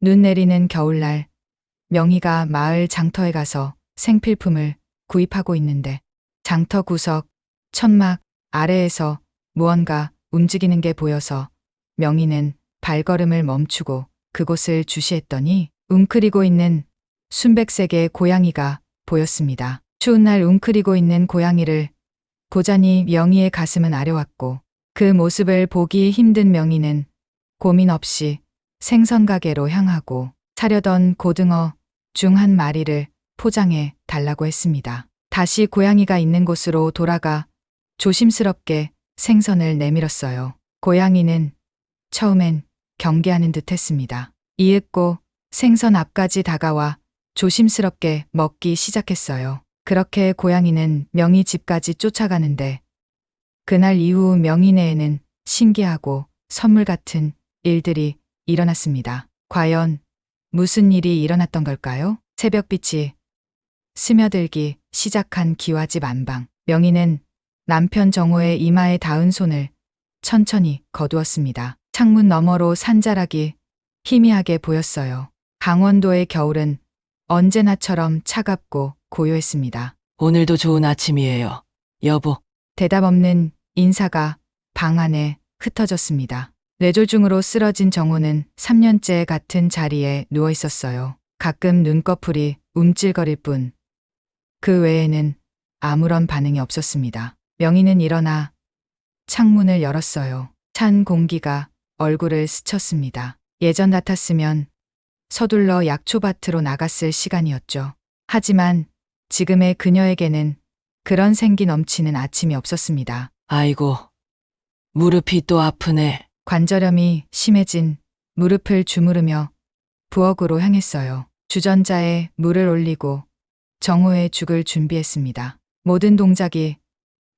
눈 내리는 겨울날, 명희가 마을 장터에 가서 생필품을 구입하고 있는데 장터 구석 천막 아래에서 무언가 움직이는 게 보여서 명희는 발걸음을 멈추고 그곳을 주시했더니 웅크리고 있는 순백색의 고양이가 보였습니다. 추운 날 웅크리고 있는 고양이를 보자니 명희의 가슴은 아려왔고 그 모습을 보기 힘든 명희는 고민 없이 생선 가게로 향하고 사려던 고등어 중 한 마리를 포장해 달라고 했습니다. 다시 고양이가 있는 곳으로 돌아가 조심스럽게 생선을 내밀었어요. 고양이는 처음엔 경계하는 듯 했습니다. 이윽고 생선 앞까지 다가와 조심스럽게 먹기 시작했어요. 그렇게 고양이는 명희 집까지 쫓아가는데 그날 이후 명희네에는 신기하고 선물 같은 일들이 일어났습니다. 과연 무슨 일이 일어났던 걸까요? 새벽빛이 스며들기 시작한 기와집 안방. 명희는 남편 정호의 이마에 닿은 손을 천천히 거두었습니다. 창문 너머로 산자락이 희미하게 보였어요. 강원도의 겨울은 언제나처럼 차갑고 고요했습니다. 오늘도 좋은 아침이에요, 여보. 대답 없는 인사가 방 안에 흩어졌습니다. 뇌졸중으로 쓰러진 정호는 3년째 같은 자리에 누워 있었어요. 가끔 눈꺼풀이 움찔거릴 뿐 그 외에는 아무런 반응이 없었습니다. 명희는 일어나 창문을 열었어요. 찬 공기가 얼굴을 스쳤습니다. 예전 같았으면 서둘러 약초밭으로 나갔을 시간이었죠. 하지만 지금의 그녀에게는 그런 생기 넘치는 아침이 없었습니다. 아이고, 무릎이 또 아프네. 관절염이 심해진 무릎을 주무르며 부엌으로 향했어요. 주전자에 물을 올리고 정호의 죽을 준비했습니다. 모든 동작이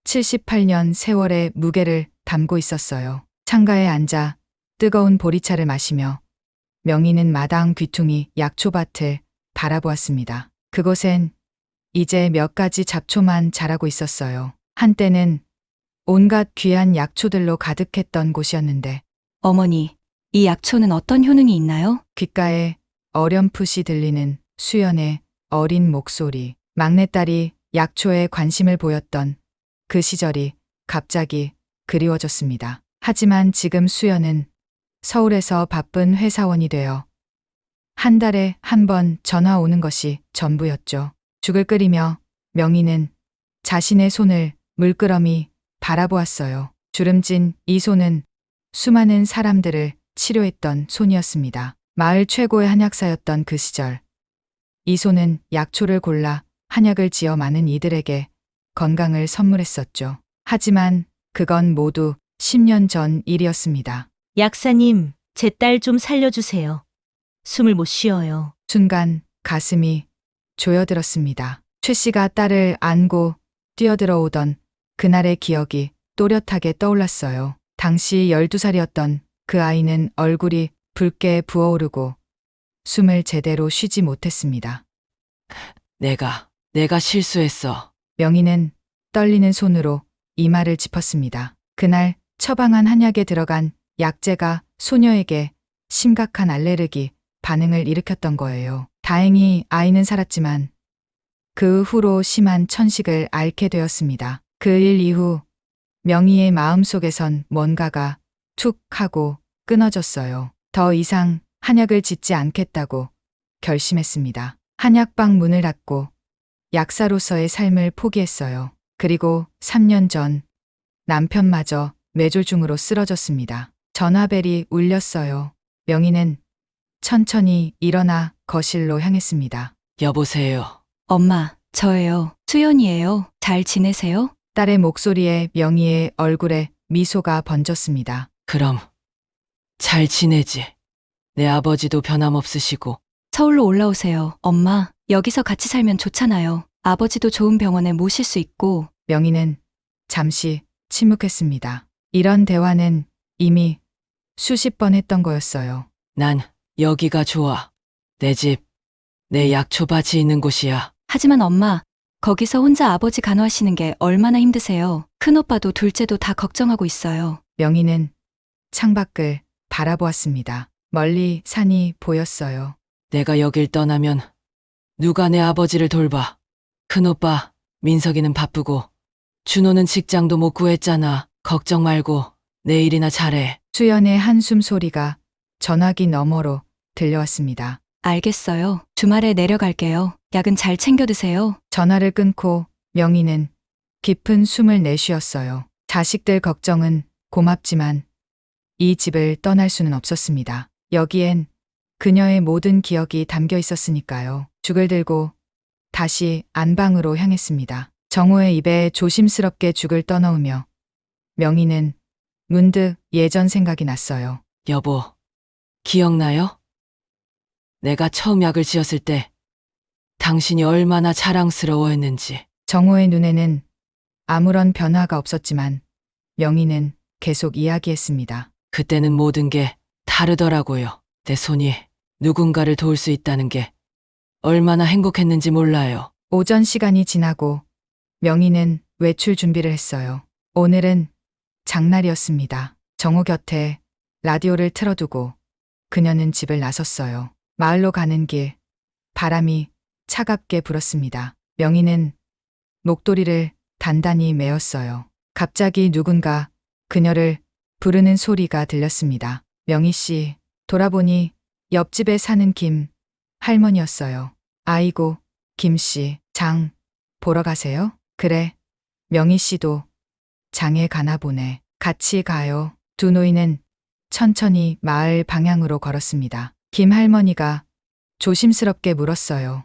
78년 세월의 무게를 담고 있었어요. 창가에 앉아 뜨거운 보리차를 마시며 명희는 마당 귀퉁이 약초밭을 바라보았습니다. 그곳엔 이제 몇 가지 잡초만 자라고 있었어요. 한때는 온갖 귀한 약초들로 가득했던 곳이었는데 어머니, 이 약초는 어떤 효능이 있나요? 귓가에 어렴풋이 들리는 수연의 어린 목소리. 막내딸이 약초에 관심을 보였던 그 시절이 갑자기 그리워졌습니다. 하지만 지금 수연은 서울에서 바쁜 회사원이 되어 한 달에 한 번 전화 오는 것이 전부였죠. 죽을 끓이며 명희는 자신의 손을 물끄러미 바라보았어요. 주름진 이 손은 수많은 사람들을 치료했던 손이었습니다. 마을 최고의 한약사였던 그 시절, 이 손은 약초를 골라 한약을 지어 많은 이들에게 건강을 선물했었죠. 하지만 그건 모두 10년 전 일이었습니다. 약사님, 제 딸 좀 살려주세요. 숨을 못 쉬어요. 순간 가슴이 조여들었습니다. 최 씨가 딸을 안고 뛰어들어오던 그날의 기억이 또렷하게 떠올랐어요. 당시 12살이었던 그 아이는 얼굴이 붉게 부어오르고 숨을 제대로 쉬지 못했습니다. 내가 실수했어. 명희는 떨리는 손으로 이마를 짚었습니다. 그날 처방한 한약에 들어간 약재가 소녀에게 심각한 알레르기 반응을 일으켰던 거예요. 다행히 아이는 살았지만 그 후로 심한 천식을 앓게 되었습니다. 그 일 이후 명희의 마음속에선 뭔가가 툭 하고 끊어졌어요. 더 이상 한약을 짓지 않겠다고 결심했습니다. 한약방 문을 닫고 약사로서의 삶을 포기했어요. 그리고 3년 전 남편마저 뇌졸중으로 쓰러졌습니다. 전화벨이 울렸어요. 명희는 천천히 일어나 거실로 향했습니다. 여보세요. 엄마, 저예요. 수연이에요. 잘 지내세요? 딸의 목소리에 명희의 얼굴에 미소가 번졌습니다. 그럼 잘 지내지. 내 아버지도 변함없으시고. 서울로 올라오세요. 엄마, 여기서 같이 살면 좋잖아요. 아버지도 좋은 병원에 모실 수 있고. 명희는 잠시 침묵했습니다. 이런 대화는 이미 수십 번 했던 거였어요. 난 여기가 좋아. 내 집, 내 약초밭이 있는 곳이야. 하지만 엄마, 거기서 혼자 아버지 간호하시는 게 얼마나 힘드세요. 큰오빠도 둘째도 다 걱정하고 있어요. 명희는 창밖을 바라보았습니다. 멀리 산이 보였어요. 내가 여길 떠나면 누가 내 아버지를 돌봐. 큰오빠, 민석이는 바쁘고 준호는 직장도 못 구했잖아. 걱정 말고 내일이나 잘해. 수연의 한숨 소리가 전화기 너머로 들려왔습니다. 알겠어요. 주말에 내려갈게요. 약은 잘 챙겨 드세요. 전화를 끊고 명희는 깊은 숨을 내쉬었어요. 자식들 걱정은 고맙지만 이 집을 떠날 수는 없었습니다. 여기엔 그녀의 모든 기억이 담겨 있었으니까요. 죽을 들고 다시 안방으로 향했습니다. 정호의 입에 조심스럽게 죽을 떠넣으며 명희는 문득 예전 생각이 났어요. 여보, 기억나요? 내가 처음 약을 지었을 때 당신이 얼마나 자랑스러워했는지. 정호의 눈에는 아무런 변화가 없었지만 명희는 계속 이야기했습니다. 그때는 모든 게 다르더라고요. 내 손이 누군가를 도울 수 있다는 게 얼마나 행복했는지 몰라요. 오전 시간이 지나고 명희는 외출 준비를 했어요. 오늘은 장날이었습니다. 정호 곁에 라디오를 틀어두고 그녀는 집을 나섰어요. 마을로 가는 길, 바람이 차갑게 불었습니다. 명희는 목도리를 단단히 메었어요. 갑자기 누군가 그녀를 부르는 소리가 들렸습니다. 명희 씨, 돌아보니 옆집에 사는 김 할머니였어요. 아이고, 김 씨, 장 보러 가세요? 그래, 명희 씨도 장에 가나 보네. 같이 가요. 두 노인은 천천히 마을 방향으로 걸었습니다. 김 할머니가 조심스럽게 물었어요.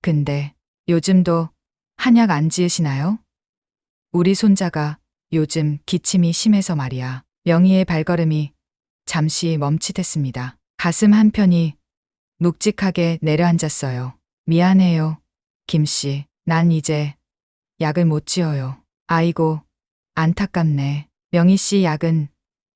근데 요즘도 한약 안 지으시나요? 우리 손자가 요즘 기침이 심해서 말이야. 명희의 발걸음이 잠시 멈칫했습니다. 가슴 한편이 묵직하게 내려앉았어요. 미안해요, 김씨. 난 이제 약을 못 지어요. 아이고, 안타깝네. 명희씨 약은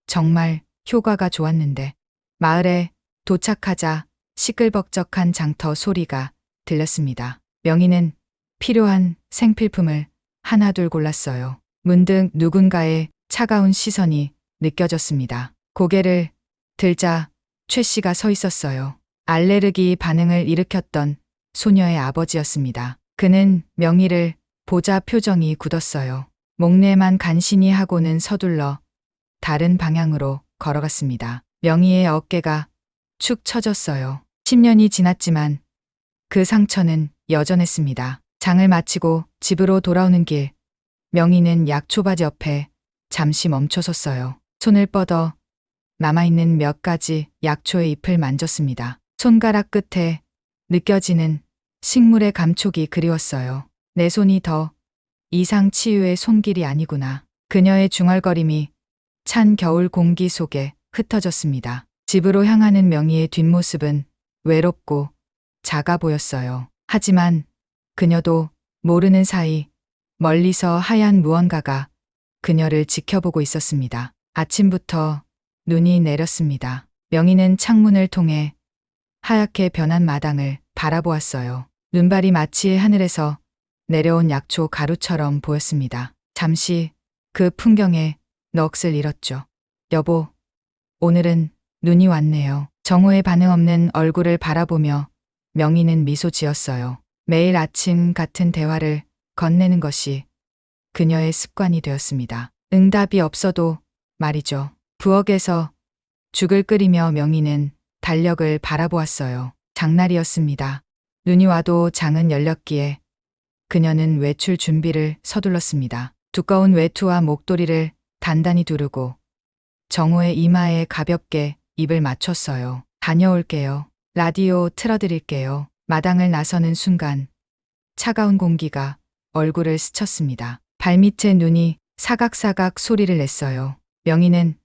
정말 효과가 좋았는데. 마을에 도착하자 시끌벅적한 장터 소리가 들렸습니다. 명희는 필요한 생필품을 하나둘 골랐어요. 문득 누군가의 차가운 시선이 느껴졌습니다. 고개를 들자 최 씨가 서 있었어요. 알레르기 반응을 일으켰던 소녀의 아버지였습니다. 그는 명희를 보자 표정이 굳었어요. 목례만 간신히 하고는 서둘러 다른 방향으로 걸어갔습니다. 명희의 어깨가 축 처졌어요. 10년이 지났지만 그 상처는 여전했습니다. 장을 마치고 집으로 돌아오는 길, 명희는 약초바지 옆에 잠시 멈춰섰어요. 손을 뻗어 남아있는 몇 가지 약초의 잎을 만졌습니다. 손가락 끝에 느껴지는 식물의 감촉이 그리웠어요. 내 손이 더 이상 치유의 손길이 아니구나. 그녀의 중얼거림이 찬 겨울 공기 속에 흩어졌습니다. 집으로 향하는 명희의 뒷모습은 외롭고 작아 보였어요. 하지만 그녀도 모르는 사이 멀리서 하얀 무언가가 그녀를 지켜보고 있었습니다. 아침부터 눈이 내렸습니다. 명희는 창문을 통해 하얗게 변한 마당을 바라보았어요. 눈발이 마치 하늘에서 내려온 약초 가루처럼 보였습니다. 잠시 그 풍경에 넋을 잃었죠. 여보, 오늘은 눈이 왔네요. 정호의 반응 없는 얼굴을 바라보며 명희는 미소 지었어요. 매일 아침 같은 대화를 건네는 것이 그녀의 습관이 되었습니다. 응답이 없어도 말이죠. 부엌에서 죽을 끓이며 명희는 달력을 바라보았어요. 장날이었습니다. 눈이 와도 장은 열렸기에 그녀는 외출 준비를 서둘렀습니다. 두꺼운 외투와 목도리를 단단히 두르고 정호의 이마에 가볍게 입을 맞췄어요. 다녀올게요. 라디오 틀어드릴게요. 마당을 나서는 순간 차가운 공기가 얼굴을 스쳤습니다. 발밑에 눈이 사각사각 소리를 냈어요. 명희는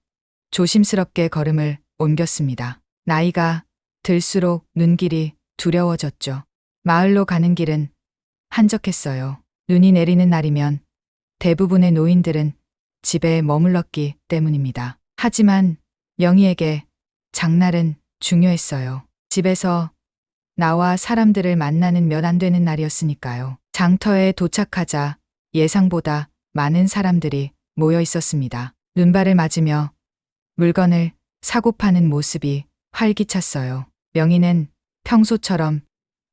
조심스럽게 걸음을 옮겼습니다. 나이가 들수록 눈길이 두려워졌죠. 마을로 가는 길은 한적했어요. 눈이 내리는 날이면 대부분의 노인들은 집에 머물렀기 때문입니다. 하지만 명희에게 장날은 중요했어요. 집에서 나와 사람들을 만나는 몇 안 되는 날이었으니까요. 장터에 도착하자 예상보다 많은 사람들이 모여 있었습니다. 눈발을 맞으며 물건을 사고 파는 모습이 활기찼어요. 명희는 평소처럼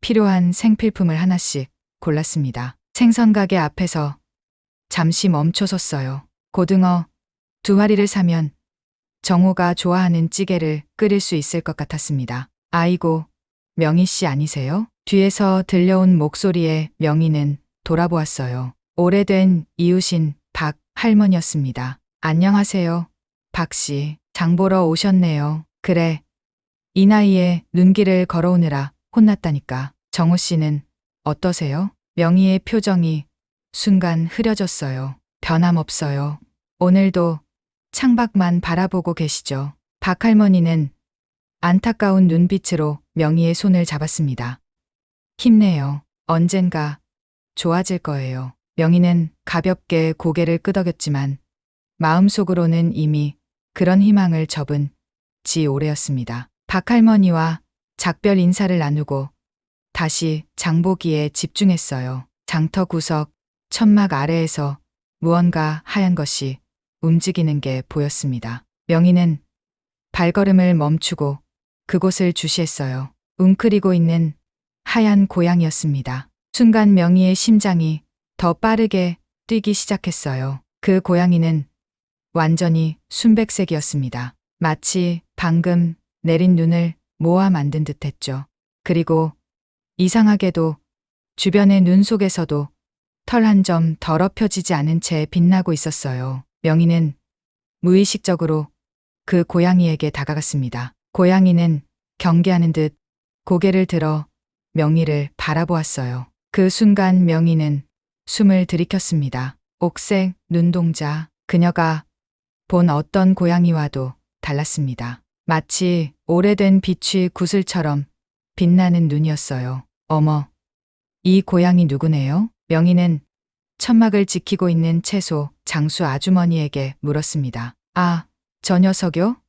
필요한 생필품을 하나씩 골랐습니다. 생선가게 앞에서 잠시 멈춰섰어요. 고등어 2마리를 사면 정호가 좋아하는 찌개를 끓일 수 있을 것 같았습니다. 아이고, 명희 씨 아니세요? 뒤에서 들려온 목소리에 명희는 돌아보았어요. 오래된 이웃인 박 할머니였습니다. 안녕하세요. 박 씨, 장 보러 오셨네요. 그래. 이 나이에 눈길을 걸어오느라 혼났다니까. 정호 씨는 어떠세요? 명희의 표정이 순간 흐려졌어요. 변함없어요. 오늘도 창밖만 바라보고 계시죠. 박 할머니는 안타까운 눈빛으로 명희의 손을 잡았습니다. 힘내요. 언젠가 좋아질 거예요. 명희는 가볍게 고개를 끄덕였지만 마음속으로는 이미 그런 희망을 접은 지 오래였습니다. 박 할머니와 작별 인사를 나누고 다시 장보기에 집중했어요. 장터 구석 천막 아래에서 무언가 하얀 것이 움직이는 게 보였습니다. 명희는 발걸음을 멈추고 그곳을 주시했어요. 웅크리고 있는 하얀 고양이였습니다. 순간 명희의 심장이 더 빠르게 뛰기 시작했어요. 그 고양이는 완전히 순백색이었습니다. 마치 방금 내린 눈을 모아 만든 듯했죠. 그리고 이상하게도 주변의 눈 속에서도 털 한 점 더럽혀지지 않은 채 빛나고 있었어요. 명희는 무의식적으로 그 고양이에게 다가갔습니다. 고양이는 경계하는 듯 고개를 들어 명희를 바라보았어요. 그 순간 명희는 숨을 들이켰습니다. 옥색 눈동자, 그녀가 본 어떤 고양이와도 달랐습니다. 마치 오래된 빛의 구슬처럼 빛나는 눈이었어요. 어머, 이 고양이 누구네요? 명희는 천막을 지키고 있는 채소 장수 아주머니에게 물었습니다. 아, 저 녀석요?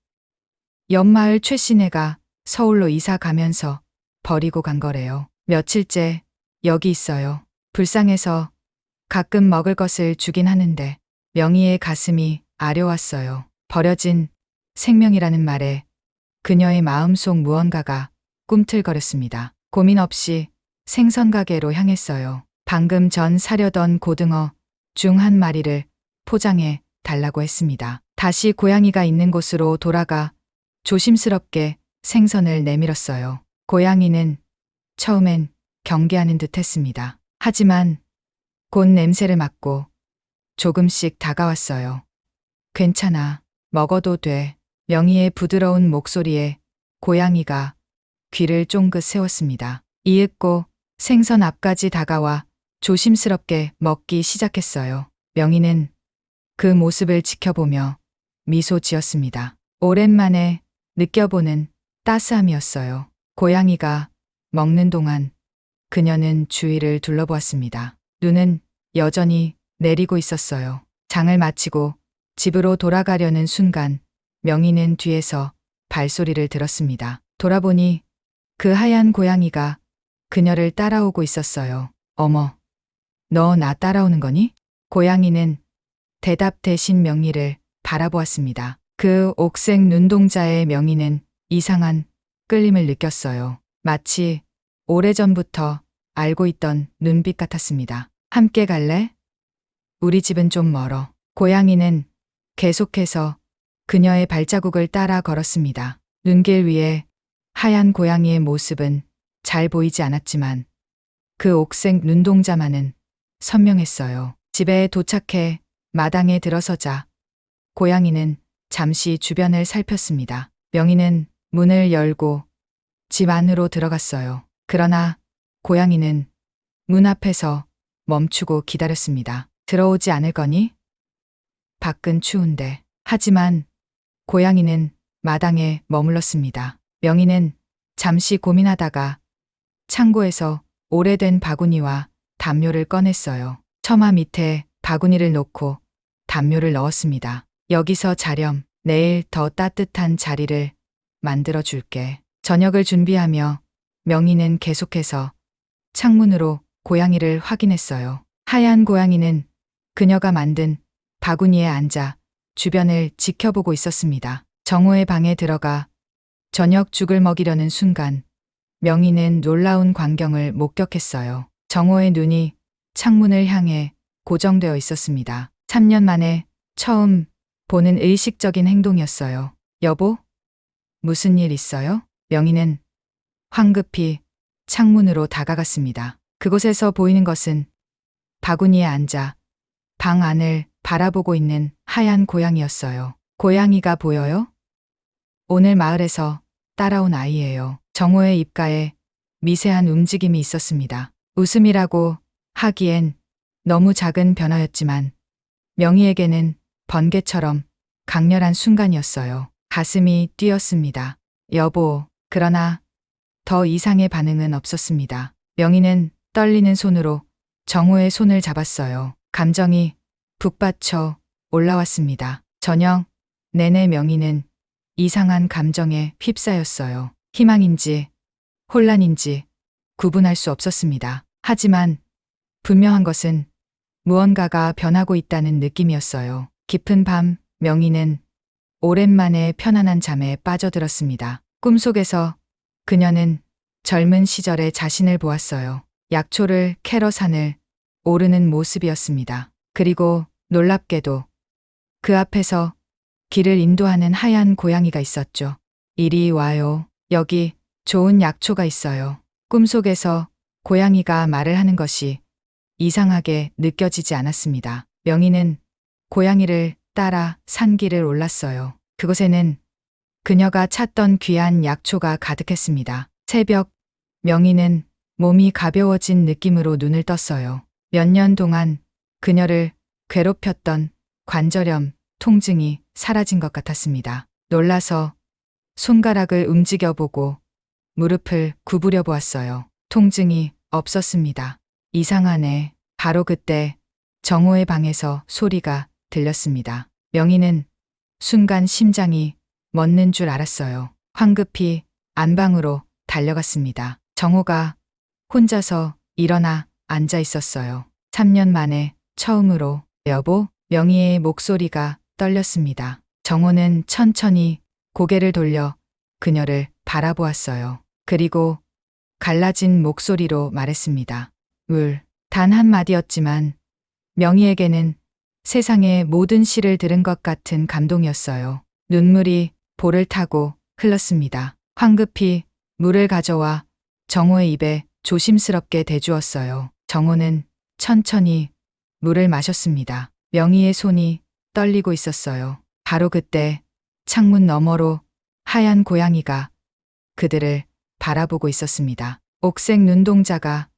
옆마을 최 씨네가 서울로 이사 가면서 버리고 간 거래요. 며칠째 여기 있어요. 불쌍해서 가끔 먹을 것을 주긴 하는데 명희의 가슴이 아려왔어요. 버려진 생명이라는 말에 그녀의 마음속 무언가가 꿈틀거렸습니다. 고민 없이 생선 가게로 향했어요. 방금 전 사려던 고등어 중 한 마리를 포장해 달라고 했습니다. 다시 고양이가 있는 곳으로 돌아가 조심스럽게 생선을 내밀었어요. 고양이는 처음엔 경계하는 듯 했습니다. 하지만 곧 냄새를 맡고 조금씩 다가왔어요. 괜찮아. 먹어도 돼. 명희의 부드러운 목소리에 고양이가 귀를 쫑긋 세웠습니다. 이윽고 생선 앞까지 다가와 조심스럽게 먹기 시작했어요. 명희는 그 모습을 지켜보며 미소 지었습니다. 오랜만에 느껴보는 따스함이었어요. 고양이가 먹는 동안 그녀는 주위를 둘러보았습니다. 눈은 여전히 내리고 있었어요. 장을 마치고 집으로 돌아가려는 순간 명희는 뒤에서 발소리를 들었습니다. 돌아보니 그 하얀 고양이가 그녀를 따라오고 있었어요. 어머, 너 나 따라오는 거니? 고양이는 대답 대신 명희를 바라보았습니다. 그 옥색 눈동자의 명희는 이상한 끌림을 느꼈어요. 마치 오래전부터 알고 있던 눈빛 같았습니다. 함께 갈래? 우리 집은 좀 멀어. 고양이는 계속해서 그녀의 발자국을 따라 걸었습니다. 눈길 위에 하얀 고양이의 모습은 잘 보이지 않았지만 그 옥색 눈동자만은 선명했어요. 집에 도착해 마당에 들어서자 고양이는 잠시 주변을 살폈습니다. 명희는 문을 열고 집 안으로 들어갔어요. 그러나 고양이는 문 앞에서 멈추고 기다렸습니다. 들어오지 않을 거니? 밖은 추운데. 하지만 고양이는 마당에 머물렀습니다. 명희는 잠시 고민하다가 창고에서 오래된 바구니와 담요를 꺼냈어요. 처마 밑에 바구니를 놓고 담요를 넣었습니다. 여기서 자렴. 내일 더 따뜻한 자리를 만들어 줄게. 저녁을 준비하며 명희는 계속해서 창문으로 고양이를 확인했어요. 하얀 고양이는 그녀가 만든 바구니에 앉아 주변을 지켜보고 있었습니다. 정호의 방에 들어가 저녁 죽을 먹이려는 순간 명희는 놀라운 광경을 목격했어요. 정호의 눈이 창문을 향해 고정되어 있었습니다. 3년 만에 처음 보는 의식적인 행동이었어요. 여보? 무슨 일 있어요? 명희는 황급히 창문으로 다가갔습니다. 그곳에서 보이는 것은 바구니에 앉아 방 안을 바라보고 있는 하얀 고양이였어요. 고양이가 보여요? 오늘 마을에서 따라온 아이예요. 정호의 입가에 미세한 움직임이 있었습니다. 웃음이라고 하기엔 너무 작은 변화였지만 명희에게는 번개처럼 강렬한 순간이었어요. 가슴이 뛰었습니다. 여보, 그러나 더 이상의 반응은 없었습니다. 명희는 떨리는 손으로 정호의 손을 잡았어요. 감정이 북받쳐 올라왔습니다. 저녁 내내 명희는 이상한 감정에 휩싸였어요. 희망인지 혼란인지 구분할 수 없었습니다. 하지만 분명한 것은 무언가가 변하고 있다는 느낌이었어요. 깊은 밤 명희는 오랜만에 편안한 잠에 빠져들었습니다. 꿈속에서 그녀는 젊은 시절의 자신을 보았어요. 약초를 캐러 산을 오르는 모습이었습니다. 그리고 놀랍게도 그 앞에서 길을 인도하는 하얀 고양이가 있었죠. 이리 와요. 여기 좋은 약초가 있어요. 꿈속에서 고양이가 말을 하는 것이 이상하게 느껴지지 않았습니다. 명희는 고양이를 따라 산길을 올랐어요. 그곳에는 그녀가 찾던 귀한 약초가 가득했습니다. 새벽, 명희는 몸이 가벼워진 느낌으로 눈을 떴어요. 몇 년 동안 그녀를 괴롭혔던 관절염, 통증이 사라진 것 같았습니다. 놀라서 손가락을 움직여보고 무릎을 구부려 보았어요. 통증이 없었습니다. 이상하네. 바로 그때 정호의 방에서 소리가 들렸습니다. 명희는 순간 심장이 멎는 줄 알았어요. 황급히 안방으로 달려갔습니다. 정호가 혼자서 일어나 앉아 있었어요. 3년 만에 처음으로 여보, 명희의 목소리가 떨렸습니다. 정호는 천천히 고개를 돌려 그녀를 바라보았어요. 그리고 갈라진 목소리로 말했습니다. 단 한마디였지만 명희에게는 세상의 모든 시를 들은 것 같은 감동이었어요. 눈물이 볼을 타고 흘렀습니다. 황급히 물을 가져와 정호의 입에 조심스럽게 대주었어요. 정호는 천천히 물을 마셨습니다. 명희의 손이 떨리고 있었어요. 바로 그때 창문 너머로 하얀 고양이가 그들을 바라보고 있었습니다. 옥색 눈동자가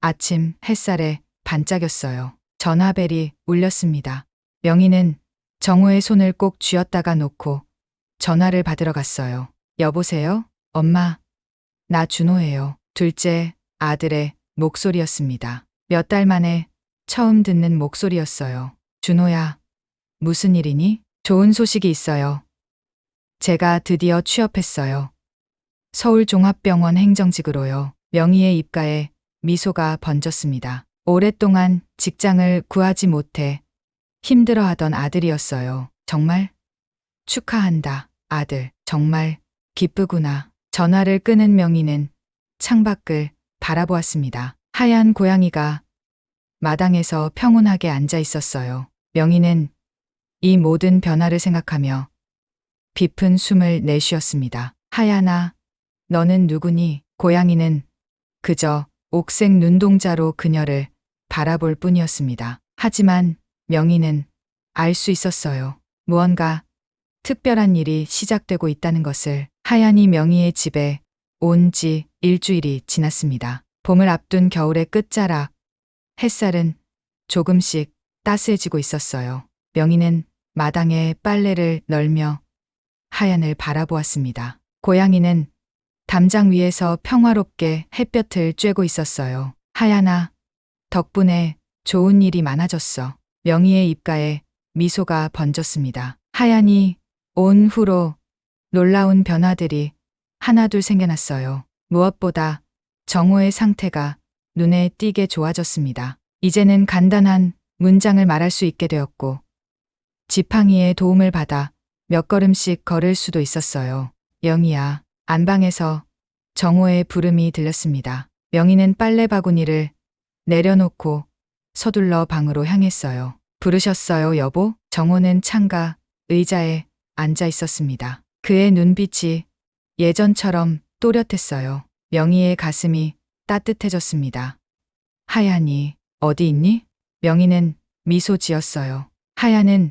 아침 햇살에 반짝였어요. 전화벨이 울렸습니다. 명희는 정호의 손을 꼭 쥐었다가 놓고 전화를 받으러 갔어요. 여보세요? 엄마, 나 준호예요. 둘째 아들의 목소리였습니다. 몇 달 만에 처음 듣는 목소리였어요. 준호야, 무슨 일이니? 좋은 소식이 있어요. 제가 드디어 취업했어요. 서울종합병원 행정직으로요. 명희의 입가에 미소가 번졌습니다. 오랫동안 직장을 구하지 못해 힘들어하던 아들이었어요. 정말? 축하한다, 아들. 정말 기쁘구나. 전화를 끊은 명희는 창밖을 바라보았습니다. 하얀 고양이가 마당에서 평온하게 앉아 있었어요. 명희는 이 모든 변화를 생각하며 깊은 숨을 내쉬었습니다. 하얀아, 너는 누구니? 고양이는 그저 옥색 눈동자로 그녀를 바라볼 뿐이었습니다. 하지만 명희는 알 수 있었어요. 무언가 특별한 일이 시작되고 있다는 것을. 하얀이 명희의 집에 온 지 일주일이 지났습니다. 봄을 앞둔 겨울의 끝자락, 햇살은 조금씩 따스해지고 있었어요. 명희는 마당에 빨래를 널며 하얀을 바라보았습니다. 고양이는 담장 위에서 평화롭게 햇볕을 쬐고 있었어요. 하얀아, 덕분에 좋은 일이 많아졌어. 명희의 입가에 미소가 번졌습니다. 하얀이 온 후로 놀라운 변화들이 하나둘 생겨났어요. 무엇보다 정호의 상태가 눈에 띄게 좋아졌습니다. 이제는 간단한 문장을 말할 수 있게 되었고 지팡이의 도움을 받아 몇 걸음씩 걸을 수도 있었어요. 영희야, 안방에서 정호의 부름이 들렸습니다. 명희는 빨래 바구니를 내려놓고 서둘러 방으로 향했어요. 부르셨어요, 여보? 정호는 창가 의자에 앉아 있었습니다. 그의 눈빛이 예전처럼 또렷했어요. 명희의 가슴이 따뜻해졌습니다. 하얀이, 어디 있니? 명희는 미소 지었어요. 하얀은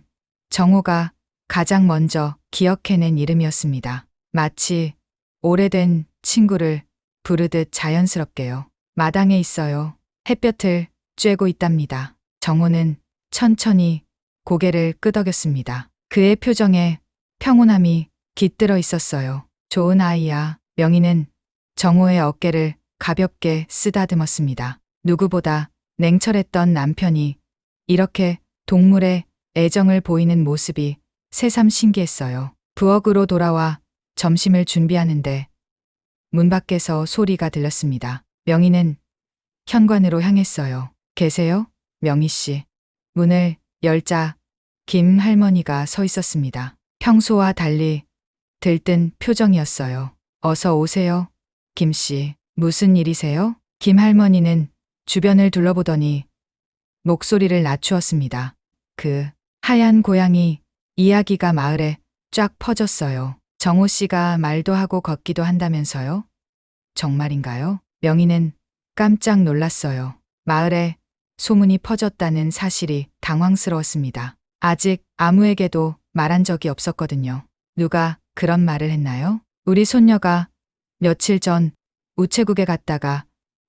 정호가 가장 먼저 기억해낸 이름이었습니다. 마치 오래된 친구를 부르듯 자연스럽게요. 마당에 있어요. 햇볕을 쬐고 있답니다. 정호는 천천히 고개를 끄덕였습니다. 그의 표정에 평온함이 깃들어 있었어요. 좋은 아이야. 명희는 정호의 어깨를 가볍게 쓰다듬었습니다. 누구보다 냉철했던 남편이 이렇게 동물의 애정을 보이는 모습이 새삼 신기했어요. 부엌으로 돌아와 점심을 준비하는데 문 밖에서 소리가 들렸습니다. 명희는 현관으로 향했어요. 계세요? 명희 씨. 문을 열자 김 할머니가 서 있었습니다. 평소와 달리 들뜬 표정이었어요. 어서 오세요, 김 씨. 무슨 일이세요? 김 할머니는 주변을 둘러보더니 목소리를 낮추었습니다. 그 하얀 고양이 이야기가 마을에 쫙 퍼졌어요. 정호 씨가 말도 하고 걷기도 한다면서요? 정말인가요? 명희는 깜짝 놀랐어요. 마을에 소문이 퍼졌다는 사실이 당황스러웠습니다. 아직 아무에게도 말한 적이 없었거든요. 누가 그런 말을 했나요? 우리 손녀가 며칠 전 우체국에 갔다가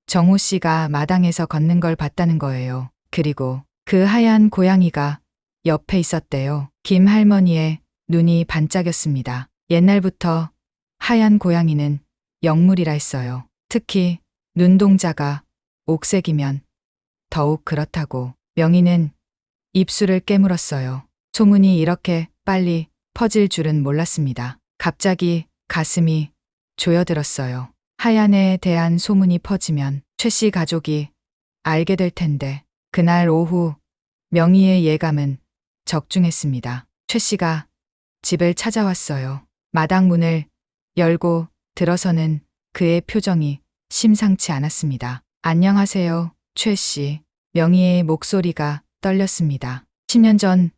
정호 씨가 마당에서 걷는 걸 봤다는 거예요. 그리고 그 하얀 고양이가 옆에 있었대요. 김 할머니의 눈이 반짝였습니다. 옛날부터 하얀 고양이는 영물이라 했어요. 특히 눈동자가 옥색이면 더욱 그렇다고. 명희는 입술을 깨물었어요. 소문이 이렇게 빨리 퍼질 줄은 몰랐습니다. 갑자기 가슴이 조여들었어요. 하얀에 대한 소문이 퍼지면 최 씨 가족이 알게 될 텐데. 그날 오후 명희의 예감은 적중했습니다. 최 씨가 집을 찾아왔어요. 마당 문을 열고 들어서는 그의 표정이 심상치 않았습니다. 안녕하세요, 최 씨. 명희의 목소리가 떨렸습니다. 10년 전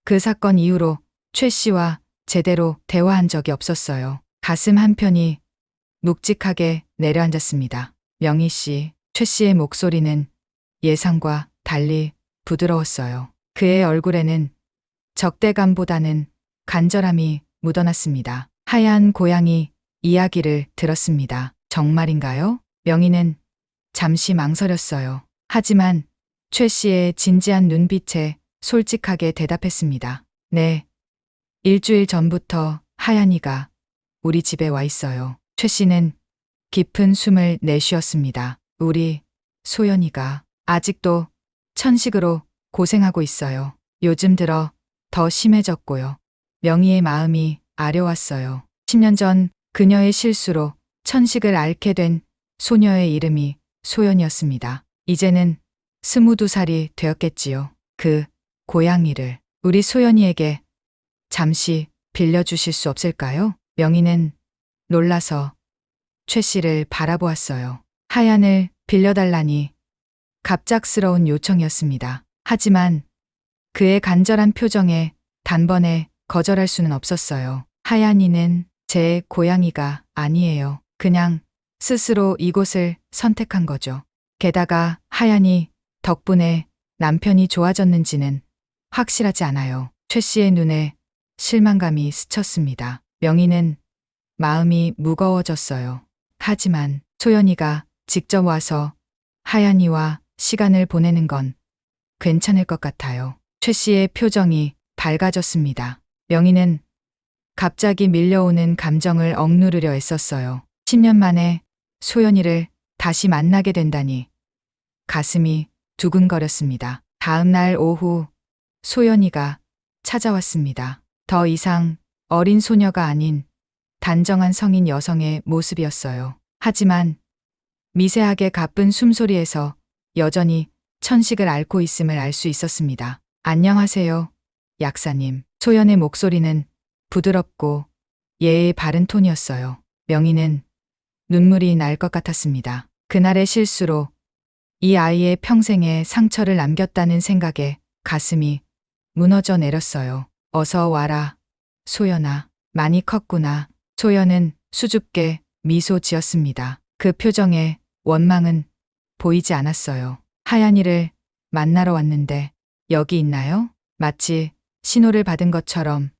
그 사건 이후로 최 씨와 제대로 대화한 적이 없었어요. 가슴 한편이 묵직하게 내려앉았습니다. 명희 씨, 최 씨의 목소리는 예상과 달리 부드러웠어요. 그의 얼굴에는 적대감보다는 간절함이 묻어났습니다. 하얀 고양이 이야기를 들었습니다. 정말인가요? 명희는 잠시 망설였어요. 하지만 최 씨의 진지한 눈빛에 솔직하게 대답했습니다. 네. 일주일 전부터 하얀이가 우리 집에 와 있어요. 최 씨는 깊은 숨을 내쉬었습니다. 우리 소연이가 아직도 천식으로 고생하고 있어요. 요즘 들어 더 심해졌고요. 명희의 마음이 아려왔어요. 10년 전 그녀의 실수로 천식을 앓게 된 소녀의 이름이 소연이었습니다. 이제는 22살이 되었겠지요. 그 고양이를 우리 소연이에게 잠시 빌려주실 수 없을까요? 명희는 놀라서 최 씨를 바라보았어요. 하얀을 빌려달라니 갑작스러운 요청이었습니다. 하지만 그의 간절한 표정에 단번에 거절할 수는 없었어요. 하얀이는 제 고양이가 아니에요. 그냥 스스로 이곳을 선택한 거죠. 게다가 하얀이 덕분에 남편이 좋아졌는지는 확실하지 않아요. 최 씨의 눈에 실망감이 스쳤습니다. 명희는 마음이 무거워졌어요. 하지만 소연이가 직접 와서 하얀이와 시간을 보내는 건 괜찮을 것 같아요. 최 씨의 표정이 밝아졌습니다. 명희는 갑자기 밀려오는 감정을 억누르려 애썼어요. 10년 만에 소연이를 다시 만나게 된다니 가슴이 두근거렸습니다. 다음 날 오후 소연이가 찾아왔습니다. 더 이상 어린 소녀가 아닌 단정한 성인 여성의 모습이었어요. 하지만 미세하게 가쁜 숨소리에서 여전히 천식을 앓고 있음을 알 수 있었습니다. 안녕하세요, 약사님. 소연의 목소리는 부드럽고 예의 바른 톤이었어요. 명희는 눈물이 날 것 같았습니다. 그날의 실수로 이 아이의 평생에 상처를 남겼다는 생각에 가슴이 무너져 내렸어요. 어서 와라. 소연아, 많이 컸구나. 소연은 수줍게 미소 지었습니다. 그 표정에 원망은 보이지 않았어요. 하얀이를 만나러 왔는데 여기 있나요? 마치 신호를 받은 것처럼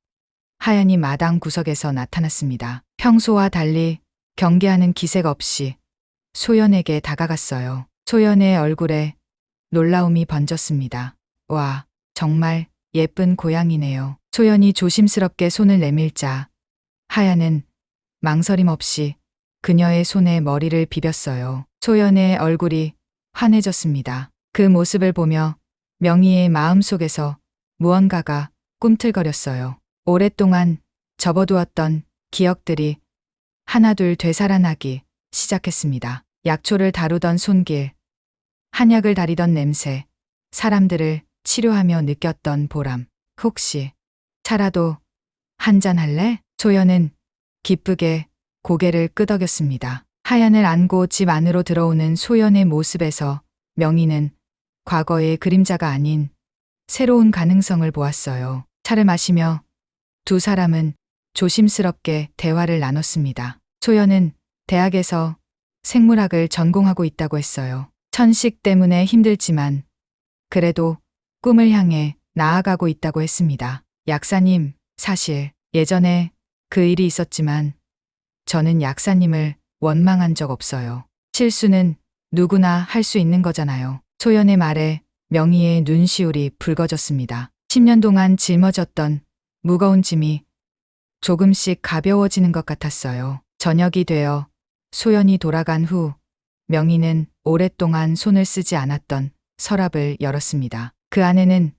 하얀이 마당 구석에서 나타났습니다. 평소와 달리 경계하는 기색 없이 소연에게 다가갔어요. 소연의 얼굴에 놀라움이 번졌습니다. 와, 정말 예쁜 고양이네요. 소연이 조심스럽게 손을 내밀자 하얀은 망설임 없이 그녀의 손에 머리를 비볐어요. 소연의 얼굴이 환해졌습니다. 그 모습을 보며 명희의 마음속에서 무언가가 꿈틀거렸어요. 오랫동안 접어두었던 기억들이 하나둘 되살아나기 시작했습니다. 약초를 다루던 손길, 한약을 다리던 냄새, 사람들을 치료하며 느꼈던 보람. 혹시 차라도 한잔 할래? 소연은 기쁘게 고개를 끄덕였습니다. 하얀을 안고 집 안으로 들어오는 소연의 모습에서 명희는 과거의 그림자가 아닌 새로운 가능성을 보았어요. 차를 마시며 두 사람은 조심스럽게 대화를 나눴습니다. 소연은 대학에서 생물학을 전공하고 있다고 했어요. 천식 때문에 힘들지만 그래도 꿈을 향해 나아가고 있다고 했습니다. 약사님, 사실 예전에 그 일이 있었지만 저는 약사님을 원망한 적 없어요. 실수는 누구나 할 수 있는 거잖아요. 소연의 말에 명희의 눈시울이 붉어졌습니다. 10년 동안 짊어졌던 무거운 짐이 조금씩 가벼워지는 것 같았어요. 저녁이 되어 소연이 돌아간 후 명희는 오랫동안 손을 쓰지 않았던 서랍을 열었습니다. 그 안에는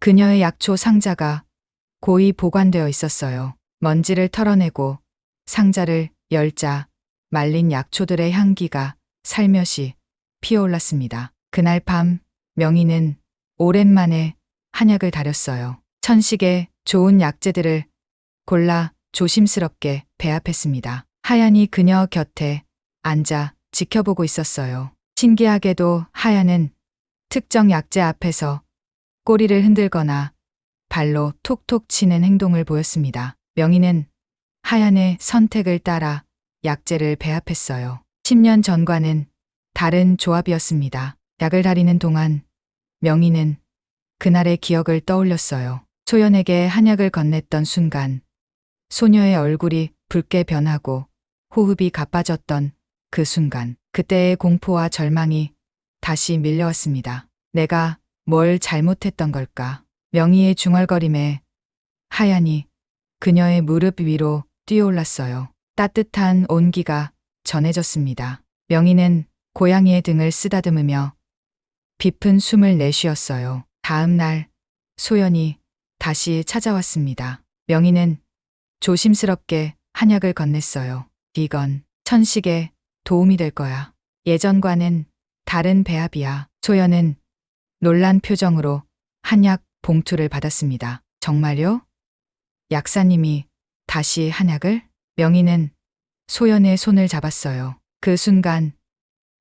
그녀의 약초 상자가 고이 보관되어 있었어요. 먼지를 털어내고 상자를 열자 말린 약초들의 향기가 살며시 피어올랐습니다. 그날 밤 명희는 오랜만에 한약을 다렸어요. 천식의 좋은 약재들을 골라 조심스럽게 배합했습니다. 하얀이 그녀 곁에 앉아 지켜보고 있었어요. 신기하게도 하얀은 특정 약재 앞에서 꼬리를 흔들거나 발로 톡톡 치는 행동을 보였습니다. 명희는 하얀의 선택을 따라 약재를 배합했어요. 10년 전과는 다른 조합이었습니다. 약을 다리는 동안 명희는 그날의 기억을 떠올렸어요. 소연에게 한약을 건넸던 순간 소녀의 얼굴이 붉게 변하고 호흡이 가빠졌던 그 순간 그때의 공포와 절망이 다시 밀려왔습니다. 내가 뭘 잘못했던 걸까? 명희의 중얼거림에 하얀이 그녀의 무릎 위로 뛰어올랐어요. 따뜻한 온기가 전해졌습니다. 명희는 고양이의 등을 쓰다듬으며 깊은 숨을 내쉬었어요. 다음 날 소연이 다시 찾아왔습니다. 명희는 조심스럽게 한약을 건넸어요. 이건 천식에 도움이 될 거야. 예전과는 다른 배합이야. 소연은 놀란 표정으로 한약 봉투를 받았습니다. 정말요? 약사님이 다시 한약을? 명희는 소연의 손을 잡았어요. 그 순간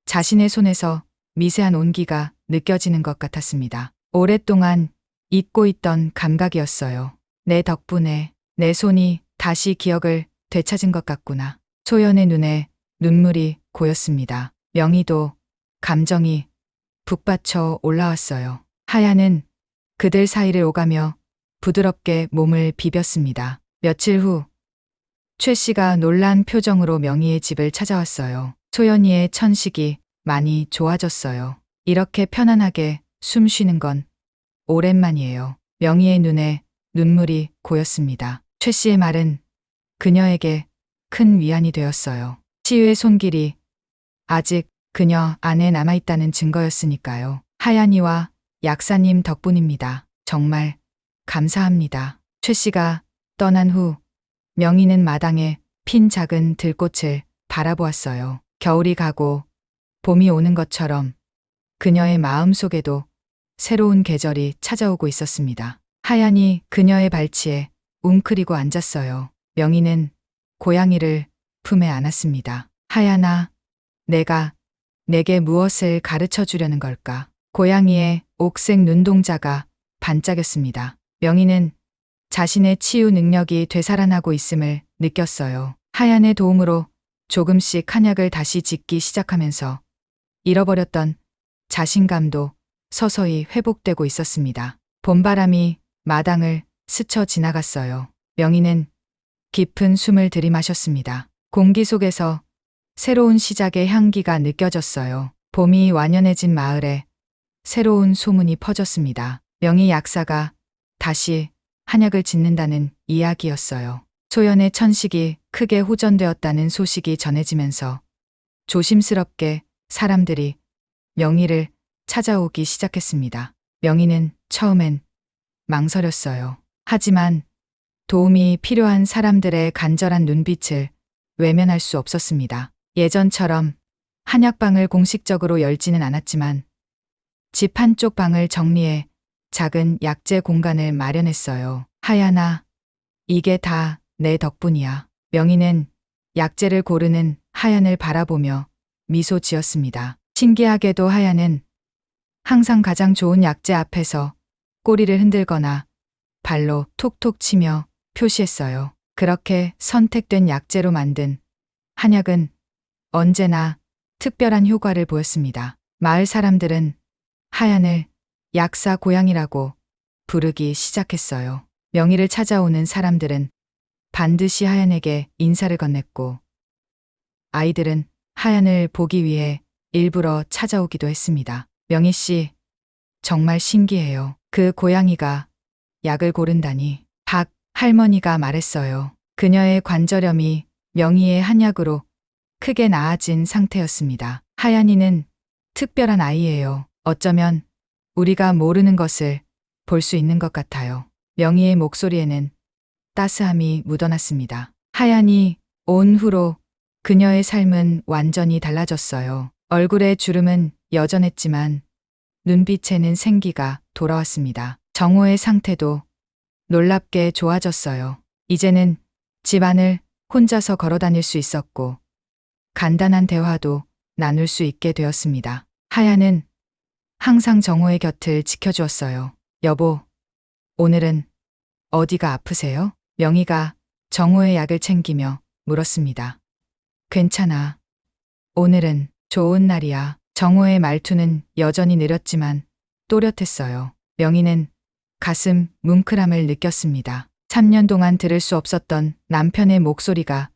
자신의 손에서 미세한 온기가 느껴지는 것 같았습니다. 오랫동안 잊고 있던 감각이었어요. 내 덕분에 내 손이 다시 기억을 되찾은 것 같구나. 소연의 눈에 눈물이 고였습니다. 명희도 감정이 북받쳐 올라왔어요. 하얀은 그들 사이를 오가며 부드럽게 몸을 비볐습니다. 며칠 후 최 씨가 놀란 표정으로 명희의 집을 찾아왔어요. 소연이의 천식이 많이 좋아졌어요. 이렇게 편안하게 숨 쉬는 건 오랜만이에요. 명희의 눈에 눈물이 고였습니다. 최 씨의 말은 그녀에게 큰 위안이 되었어요. 치유의 손길이 아직 그녀 안에 남아있다는 증거였으니까요. 하얀이와 약사님 덕분입니다. 정말 감사합니다. 최 씨가 떠난 후 명희는 마당에 핀 작은 들꽃을 바라보았어요. 겨울이 가고 봄이 오는 것처럼 그녀의 마음속에도 새로운 계절이 찾아오고 있었습니다. 하얀이 그녀의 발치에 웅크리고 앉았어요. 명희는 고양이를 품에 안았습니다. 하얀아, 내게 무엇을 가르쳐 주려는 걸까? 고양이의 옥색 눈동자가 반짝였습니다. 명희는 자신의 치유 능력이 되살아나고 있음을 느꼈어요. 하얀의 도움으로 조금씩 한약을 다시 짓기 시작하면서 잃어버렸던 자신감도 서서히 회복되고 있었습니다. 봄바람이 마당을 스쳐 지나갔어요. 명희는 깊은 숨을 들이마셨습니다. 공기 속에서 새로운 시작의 향기가 느껴졌어요. 봄이 완연해진 마을에 새로운 소문이 퍼졌습니다. 명희 약사가 다시 한약을 짓는다는 이야기였어요. 소연의 천식이 크게 호전되었다는 소식이 전해지면서 조심스럽게 사람들이 명희를 찾아오기 시작했습니다. 명희는 처음엔 망설였어요. 하지만 도움이 필요한 사람들의 간절한 눈빛을 외면할 수 없었습니다. 예전처럼 한약방을 공식적으로 열지는 않았지만 집 한쪽 방을 정리해 작은 약재 공간을 마련했어요. 하얀아, 이게 다 내 덕분이야. 명희는 약재를 고르는 하얀을 바라보며 미소 지었습니다. 신기하게도 하얀은 항상 가장 좋은 약재 앞에서 꼬리를 흔들거나 발로 톡톡 치며 표시했어요. 그렇게 선택된 약재로 만든 한약은 언제나 특별한 효과를 보였습니다. 마을 사람들은 하얀을 약사 고양이라고 부르기 시작했어요. 명희를 찾아오는 사람들은 반드시 하얀에게 인사를 건넸고 아이들은 하얀을 보기 위해 일부러 찾아오기도 했습니다. 명희 씨, 정말 신기해요. 그 고양이가 약을 고른다니. 박 할머니가 말했어요. 그녀의 관절염이 명희의 한약으로 크게 나아진 상태였습니다. 하얀이는 특별한 아이예요. 어쩌면 우리가 모르는 것을 볼 수 있는 것 같아요. 명희의 목소리에는 따스함이 묻어났습니다. 하얀이 온 후로 그녀의 삶은 완전히 달라졌어요. 얼굴의 주름은 여전했지만 눈빛에는 생기가 돌아왔습니다. 정호의 상태도 놀랍게 좋아졌어요. 이제는 집안을 혼자서 걸어 다닐 수 있었고 간단한 대화도 나눌 수 있게 되었습니다. 하얀은 항상 정호의 곁을 지켜주었어요. 여보, 오늘은 어디가 아프세요? 명희가 정호의 약을 챙기며 물었습니다. 괜찮아. 오늘은 좋은 날이야. 정호의 말투는 여전히 느렸지만 또렷했어요. 명희는 가슴 뭉클함을 느꼈습니다. 3년 동안 들을 수 없었던 남편의 목소리가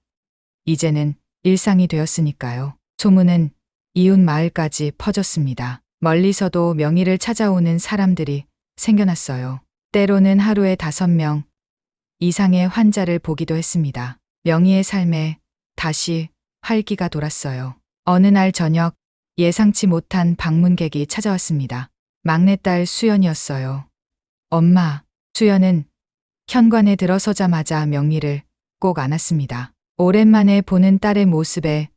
이제는 일상이 되었으니까요. 소문은 이웃 마을까지 퍼졌습니다. 멀리서도 명희를 찾아오는 사람들이 생겨났어요. 때로는 하루에 5명 이상의 환자를 보기도 했습니다. 명희의 삶에 다시 활기가 돌았어요. 어느 날 저녁 예상치 못한 방문객이 찾아왔습니다. 막내딸 수연이었어요. 엄마, 수연은 현관에 들어서자마자 명희를 꼭 안았습니다. 오랜만에 보는 딸의 모습에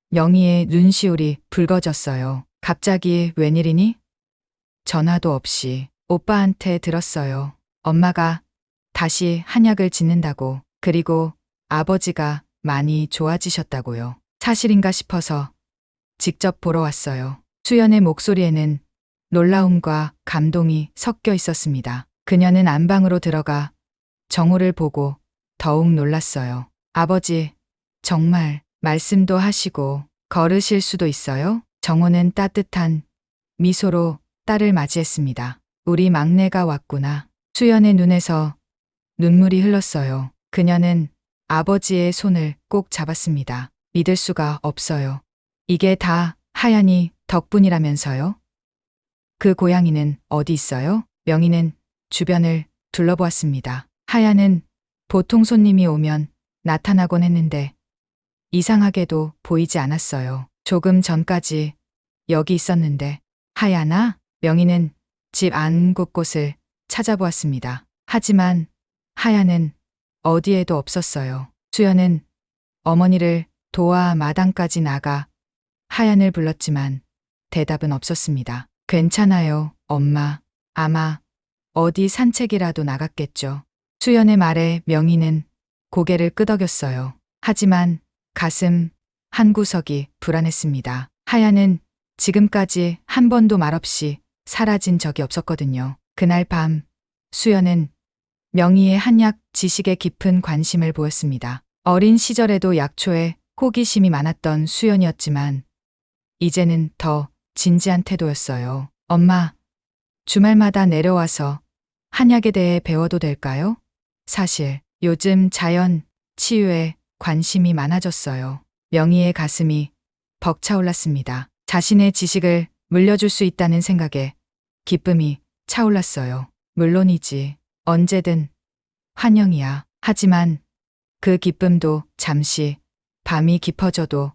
명희의 눈시울이 붉어졌어요. 갑자기 웬일이니? 전화도 없이 오빠한테 들었어요. 엄마가 다시 한약을 짓는다고, 그리고 아버지가 많이 좋아지셨다고요. 사실인가 싶어서 직접 보러 왔어요. 수연의 목소리에는 놀라움과 감동이 섞여 있었습니다. 그녀는 안방으로 들어가 정호를 보고 더욱 놀랐어요. 아버지, 정말 말씀도 하시고 걸으실 수도 있어요? 정호는 따뜻한 미소로 딸을 맞이했습니다. 우리 막내가 왔구나. 수연의 눈에서 눈물이 흘렀어요. 그녀는 아버지의 손을 꼭 잡았습니다. 믿을 수가 없어요. 이게 다 하얀이 덕분이라면서요? 그 고양이는 어디 있어요? 명희는 주변을 둘러보았습니다. 하얀은 보통 손님이 오면 나타나곤 했는데 이상하게도 보이지 않았어요. 조금 전까지 여기 있었는데. 하얀아? 명희는 집 안 곳곳을 찾아보았습니다. 하지만 하얀은 어디에도 없었어요. 수연은 어머니를 도와 마당까지 나가 하얀을 불렀지만 대답은 없었습니다. 괜찮아요, 엄마. 아마 어디 산책이라도 나갔겠죠. 수연의 말에 명희는 고개를 끄덕였어요. 하지만 가슴 한구석이 불안했습니다. 하야는 지금까지 한 번도 말없이 사라진 적이 없었거든요. 그날 밤 수연은 명희의 한약 지식에 깊은 관심을 보였습니다. 어린 시절에도 약초에 호기심이 많았던 수연이었지만 이제는 더 진지한 태도였어요. 엄마, 주말마다 내려와서 한약에 대해 배워도 될까요? 사실 요즘 자연 치유에 관심이 많아졌어요. 명희의 가슴이 벅차올랐습니다. 자신의 지식을 물려줄 수 있다는 생각에 기쁨이 차올랐어요. 물론이지. 언제든 환영이야. 하지만 그 기쁨도 잠시 밤이 깊어져도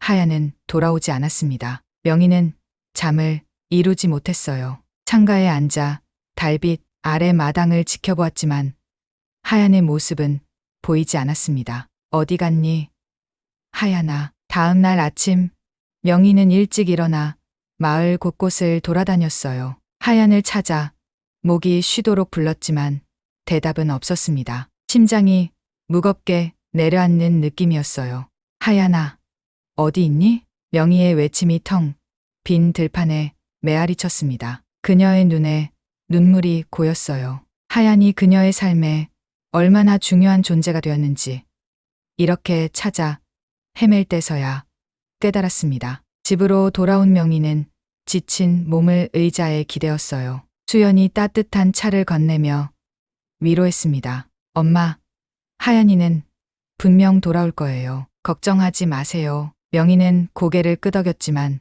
하야는 돌아오지 않았습니다. 명희는 잠을 이루지 못했어요. 창가에 앉아 달빛 아래 마당을 지켜보았지만 하얀의 모습은 보이지 않았습니다. 어디 갔니? 하얀아. 다음 날 아침 명희는 일찍 일어나 마을 곳곳을 돌아다녔어요. 하얀을 찾아 목이 쉬도록 불렀지만 대답은 없었습니다. 심장이 무겁게 내려앉는 느낌이었어요. 하얀아, 어디 있니? 명희의 외침이 텅 빈 들판에 메아리 쳤습니다. 그녀의 눈에 눈물이 고였어요. 하얀이 그녀의 삶에 얼마나 중요한 존재가 되었는지 이렇게 찾아 헤맬 때서야 깨달았습니다. 집으로 돌아온 명희는 지친 몸을 의자에 기대었어요. 수연이 따뜻한 차를 건네며 위로했습니다. 엄마, 하얀이는 분명 돌아올 거예요. 걱정하지 마세요. 명희는 고개를 끄덕였지만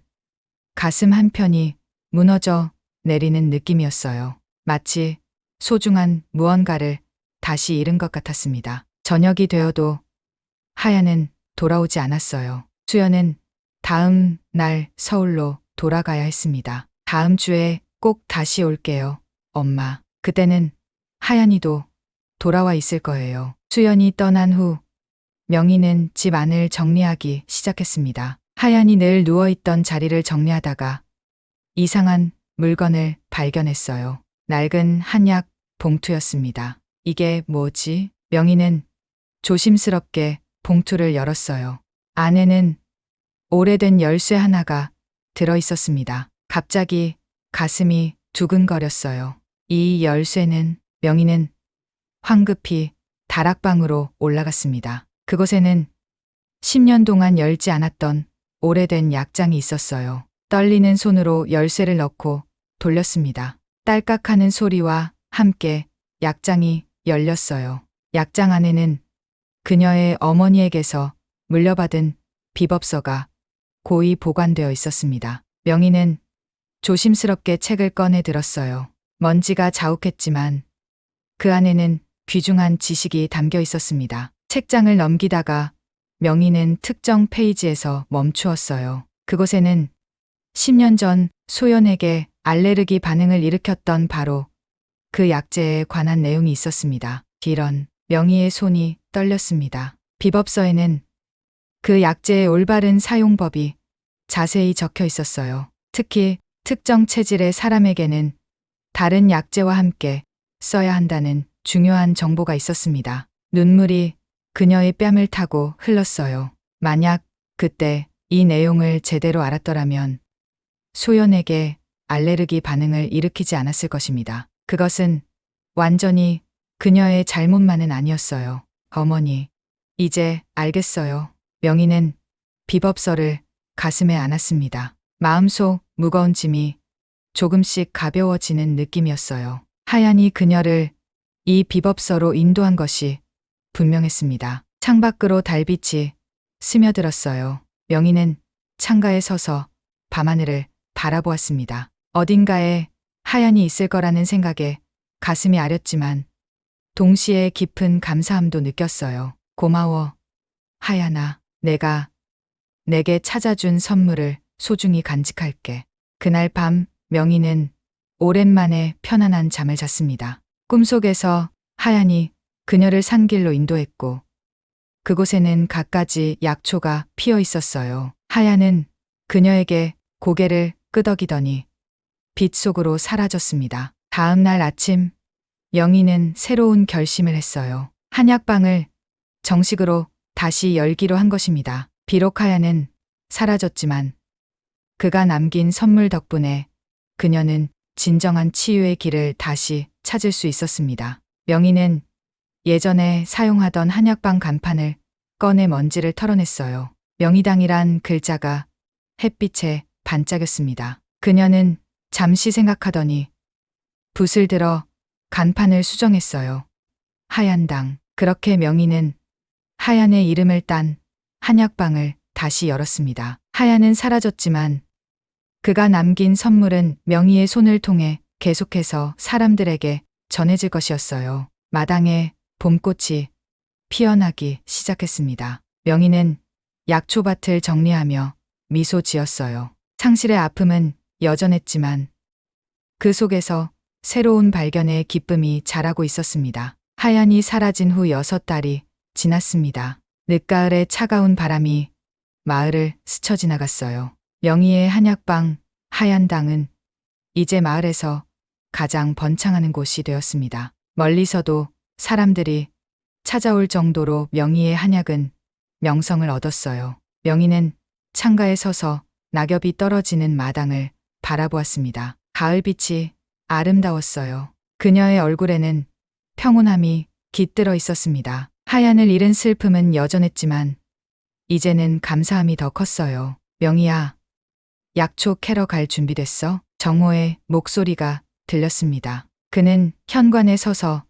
가슴 한편이 무너져 내리는 느낌이었어요. 마치 소중한 무언가를 다시 잃은 것 같았습니다. 저녁이 되어도 하얀은 돌아오지 않았어요. 수연은 다음 날 서울로 돌아가야 했습니다. 다음 주에 꼭 다시 올게요. 엄마. 그때는 하얀이도 돌아와 있을 거예요. 수연이 떠난 후 명희는 집 안을 정리하기 시작했습니다. 하얀이 늘 누워있던 자리를 정리하다가 이상한 물건을 발견했어요. 낡은 한약 봉투였습니다. 이게 뭐지? 명희는 조심스럽게 봉투를 열었어요. 안에는 오래된 열쇠 하나가 들어 있었습니다. 갑자기 가슴이 두근거렸어요. 이 열쇠는 명희는 황급히 다락방으로 올라갔습니다. 그곳에는 10년 동안 열지 않았던 오래된 약장이 있었어요. 떨리는 손으로 열쇠를 넣고 돌렸습니다. 딸깍하는 소리와 함께 약장이 열렸어요. 약장 안에는 그녀의 어머니에게서 물려받은 비법서가 고이 보관되어 있었습니다. 명희는 조심스럽게 책을 꺼내 들었어요. 먼지가 자욱했지만 그 안에는 귀중한 지식이 담겨 있었습니다. 책장을 넘기다가 명희는 특정 페이지에서 멈추었어요. 그곳에는 10년 전 소연에게 알레르기 반응을 일으켰던 바로 그 약재에 관한 내용이 있었습니다. 이런 명희의 손이 떨렸습니다. 비법서에는 그 약재의 올바른 사용법이 자세히 적혀 있었어요. 특히 특정 체질의 사람에게는 다른 약재와 함께 써야 한다는 중요한 정보가 있었습니다. 눈물이 그녀의 뺨을 타고 흘렀어요. 만약 그때 이 내용을 제대로 알았더라면 소연에게 알레르기 반응을 일으키지 않았을 것입니다. 그것은 완전히 그녀의 잘못만은 아니었어요. 어머니, 이제 알겠어요. 명희는 비법서를 가슴에 안았습니다. 마음속 무거운 짐이 조금씩 가벼워지는 느낌이었어요. 하얀이 그녀를 이 비법서로 인도한 것이 분명했습니다. 창밖으로 달빛이 스며들었어요. 명희는 창가에 서서 밤하늘을 바라보았습니다. 어딘가에 하얀이 있을 거라는 생각에 가슴이 아렸지만 동시에 깊은 감사함도 느꼈어요. 고마워, 하얀아. 내가 내게 찾아준 선물을 소중히 간직할게. 그날 밤 명희는 오랜만에 편안한 잠을 잤습니다. 꿈속에서 하얀이 그녀를 산길로 인도했고 그곳에는 갖가지 약초가 피어 있었어요. 하얀은 그녀에게 고개를 끄덕이더니 빛 속으로 사라졌습니다. 다음 날 아침 명희는 새로운 결심을 했어요. 한약방을 정식으로 다시 열기로 한 것입니다. 비록 하야는 사라졌지만 그가 남긴 선물 덕분에 그녀는 진정한 치유의 길을 다시 찾을 수 있었습니다. 명희는 예전에 사용하던 한약방 간판을 꺼내 먼지를 털어냈어요. 명희당이란 글자가 햇빛에 반짝였습니다. 그녀는 잠시 생각하더니 붓을 들어 간판을 수정했어요. 하얀당. 그렇게 명희는 하얀의 이름을 딴 한약방을 다시 열었습니다. 하얀은 사라졌지만 그가 남긴 선물은 명희의 손을 통해 계속해서 사람들에게 전해질 것이었어요. 마당에 봄꽃이 피어나기 시작했습니다. 명희는 약초밭을 정리하며 미소 지었어요. 상실의 아픔은 여전했지만 그 속에서 새로운 발견의 기쁨이 자라고 있었습니다. 하얀이 사라진 후 6달이 지났습니다. 늦가을의 차가운 바람이 마을을 스쳐 지나갔어요. 명희의 한약방 하얀당은 이제 마을에서 가장 번창하는 곳이 되었습니다. 멀리서도 사람들이 찾아올 정도로 명희의 한약은 명성을 얻었어요. 명희는 창가에 서서 낙엽이 떨어지는 마당을 바라보았습니다. 가을빛이 아름다웠어요. 그녀의 얼굴에는 평온함이 깃들어 있었습니다. 하얀을 잃은 슬픔은 여전했지만 이제는 감사함이 더 컸어요. 명희야, 약초 캐러 갈 준비됐어? 정호의 목소리가 들렸습니다. 그는 현관에 서서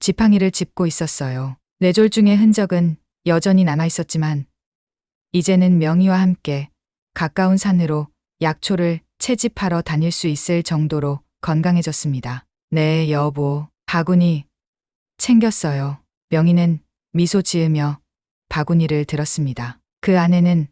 지팡이를 짚고 있었어요. 뇌졸중의 흔적은 여전히 남아 있었지만 이제는 명희와 함께 가까운 산으로 약초를 채집하러 다닐 수 있을 정도로 건강해졌습니다. 네, 여보. 바구니 챙겼어요. 명희는 미소 지으며 바구니를 들었습니다. 그 안에는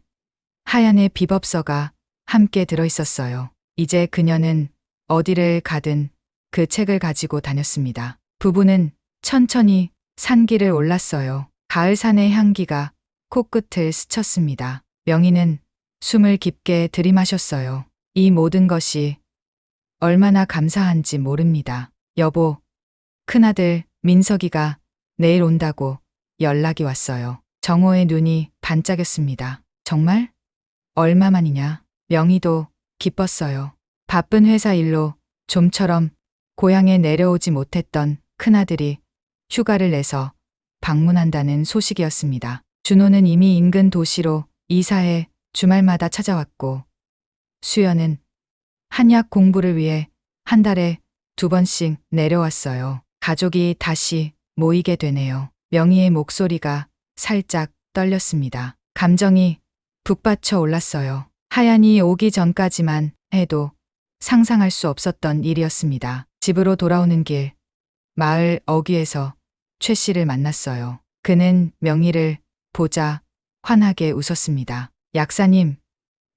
하얀의 비법서가 함께 들어있었어요. 이제 그녀는 어디를 가든 그 책을 가지고 다녔습니다. 부부는 천천히 산길을 올랐어요. 가을산의 향기가 코끝을 스쳤습니다. 명희는 숨을 깊게 들이마셨어요. 이 모든 것이 얼마나 감사한지 모릅니다. 여보, 큰아들 민석이가 내일 온다고 연락이 왔어요. 정호의 눈이 반짝였습니다. 정말? 얼마만이냐? 명희도 기뻤어요. 바쁜 회사 일로 좀처럼 고향에 내려오지 못했던 큰아들이 휴가를 내서 방문한다는 소식이었습니다. 준호는 이미 인근 도시로 이사해 주말마다 찾아왔고 수연은 한약 공부를 위해 한 달에 2번씩 내려왔어요. 가족이 다시 모이게 되네요. 명희의 목소리가 살짝 떨렸습니다. 감정이 북받쳐 올랐어요. 하얀이 오기 전까지만 해도 상상할 수 없었던 일이었습니다. 집으로 돌아오는 길, 마을 어귀에서 최 씨를 만났어요. 그는 명희를 보자 환하게 웃었습니다. 약사님,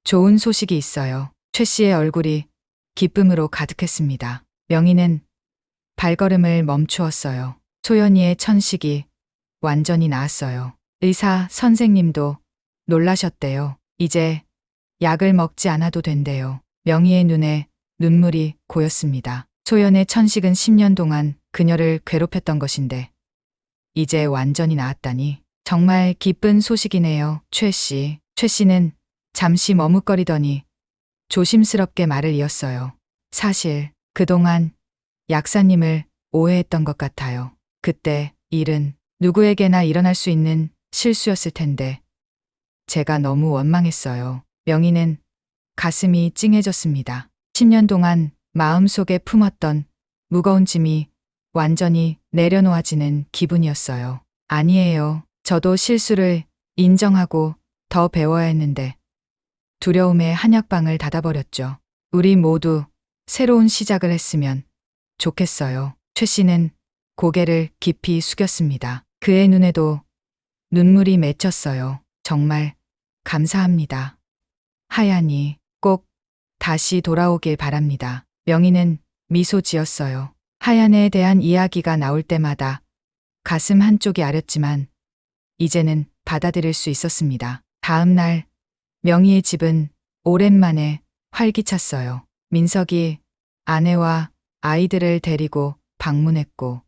좋은 소식이 있어요. 최 씨의 얼굴이 기쁨으로 가득했습니다. 명희는 발걸음을 멈추었어요. 소연이의 천식이 완전히 나았어요. 의사 선생님도 놀라셨대요. 이제 약을 먹지 않아도 된대요. 명희의 눈에 눈물이 고였습니다. 소연의 천식은 10년 동안 그녀를 괴롭혔던 것인데 이제 완전히 나았다니 정말 기쁜 소식이네요. 최 씨. 최 씨는 잠시 머뭇거리더니 조심스럽게 말을 이었어요. 사실 그동안 약사님을 오해했던 것 같아요. 그때 일은 누구에게나 일어날 수 있는 실수였을 텐데 제가 너무 원망했어요. 명희는 가슴이 찡해졌습니다. 10년 동안 마음속에 품었던 무거운 짐이 완전히 내려놓아지는 기분이었어요. 아니에요. 저도 실수를 인정하고 더 배워야 했는데 두려움에 한약방을 닫아버렸죠. 우리 모두 새로운 시작을 했으면 좋겠어요. 최 씨는 고개를 깊이 숙였습니다. 그의 눈에도 눈물이 맺혔어요. 정말 감사합니다. 하얀이 꼭 다시 돌아오길 바랍니다. 명희는 미소 지었어요. 하얀에 대한 이야기가 나올 때마다 가슴 한쪽이 아렸지만 이제는 받아들일 수 있었습니다. 다음 날 명희의 집은 오랜만에 활기찼어요. 민석이 아내와 아이들을 데리고 방문했고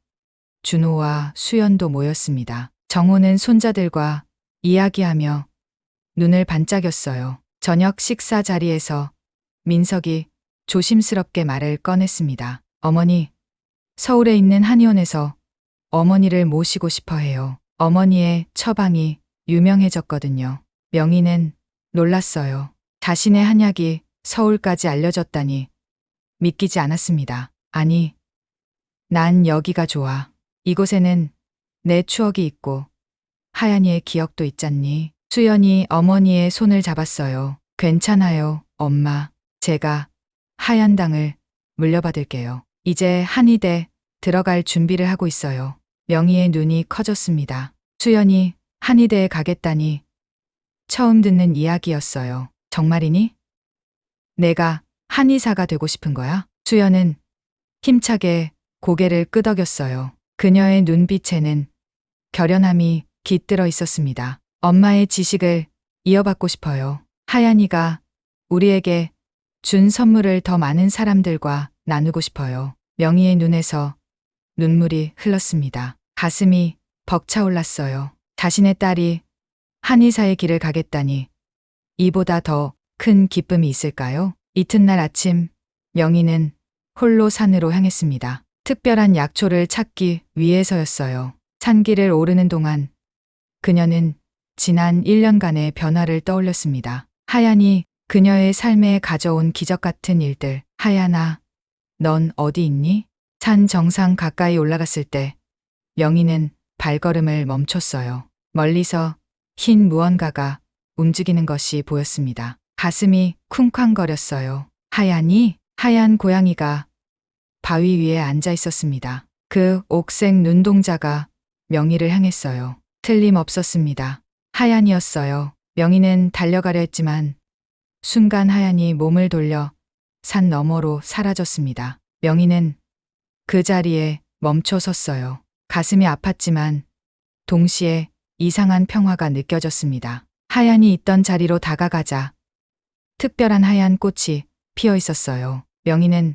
준호와 수연도 모였습니다. 정호는 손자들과 이야기하며 눈을 반짝였어요. 저녁 식사 자리에서 민석이 조심스럽게 말을 꺼냈습니다. 어머니, 서울에 있는 한의원에서 어머니를 모시고 싶어 해요. 어머니의 처방이 유명해졌거든요. 명희는 놀랐어요. 자신의 한약이 서울까지 알려졌다니 믿기지 않았습니다. 아니, 난 여기가 좋아. 이곳에는 내 추억이 있고 하얀이의 기억도 있잖니. 수연이 어머니의 손을 잡았어요. 괜찮아요, 엄마. 제가 하얀당을 물려받을게요. 이제 한의대 들어갈 준비를 하고 있어요. 명희의 눈이 커졌습니다. 수연이 한의대에 가겠다니 처음 듣는 이야기였어요. 정말이니? 내가 한의사가 되고 싶은 거야? 수연은 힘차게 고개를 끄덕였어요. 그녀의 눈빛에는 결연함이 깃들어 있었습니다. 엄마의 지식을 이어받고 싶어요. 하얀이가 우리에게 준 선물을 더 많은 사람들과 나누고 싶어요. 명희의 눈에서 눈물이 흘렀습니다. 가슴이 벅차올랐어요. 자신의 딸이 한의사의 길을 가겠다니 이보다 더 큰 기쁨이 있을까요? 이튿날 아침 명희는 홀로 산으로 향했습니다. 특별한 약초를 찾기 위해서였어요. 산길을 오르는 동안 그녀는 지난 1년간의 변화를 떠올렸습니다. 하얀이 그녀의 삶에 가져온 기적 같은 일들. 하얀아, 넌 어디 있니? 산 정상 가까이 올라갔을 때 명희는 발걸음을 멈췄어요. 멀리서 흰 무언가가 움직이는 것이 보였습니다. 가슴이 쿵쾅거렸어요. 하얀이? 하얀 고양이가 바위 위에 앉아 있었습니다. 그 옥색 눈동자가 명희를 향했어요. 틀림없었습니다. 하얀이었어요. 명희는 달려가려 했지만 순간 하얀이 몸을 돌려 산 너머로 사라졌습니다. 명희는 그 자리에 멈춰 섰어요. 가슴이 아팠지만 동시에 이상한 평화가 느껴졌습니다. 하얀이 있던 자리로 다가가자 특별한 하얀 꽃이 피어 있었어요. 명희는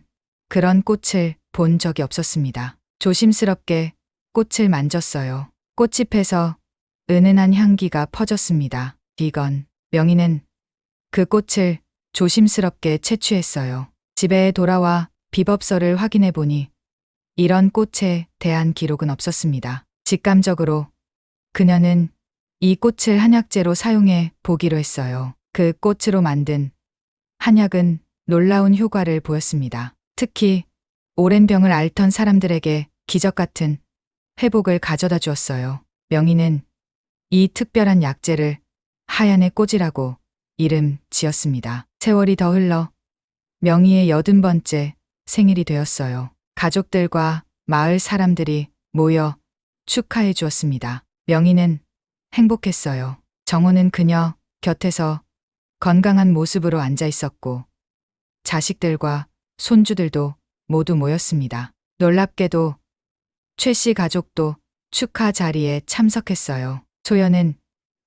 그런 꽃을 본 적이 없었습니다. 조심스럽게 꽃을 만졌어요. 꽃잎에서 은은한 향기가 퍼졌습니다. 이건 명희는 그 꽃을 조심스럽게 채취했어요. 집에 돌아와 비법서를 확인해 보니 이런 꽃에 대한 기록은 없었습니다. 직감적으로 그녀는 이 꽃을 한약재로 사용해 보기로 했어요. 그 꽃으로 만든 한약은 놀라운 효과를 보였습니다. 특히 오랜 병을 앓던 사람들에게 기적 같은 회복을 가져다 주었어요. 명희는 이 특별한 약재를 하얀의 꽃이라고 이름 지었습니다. 세월이 더 흘러 명희의 80번째 생일이 되었어요. 가족들과 마을 사람들이 모여 축하해 주었습니다. 명희는 행복했어요. 정호는 그녀 곁에서 건강한 모습으로 앉아 있었고 자식들과 손주들도 모두 모였습니다. 놀랍게도 최 씨 가족도 축하 자리에 참석했어요. 소연은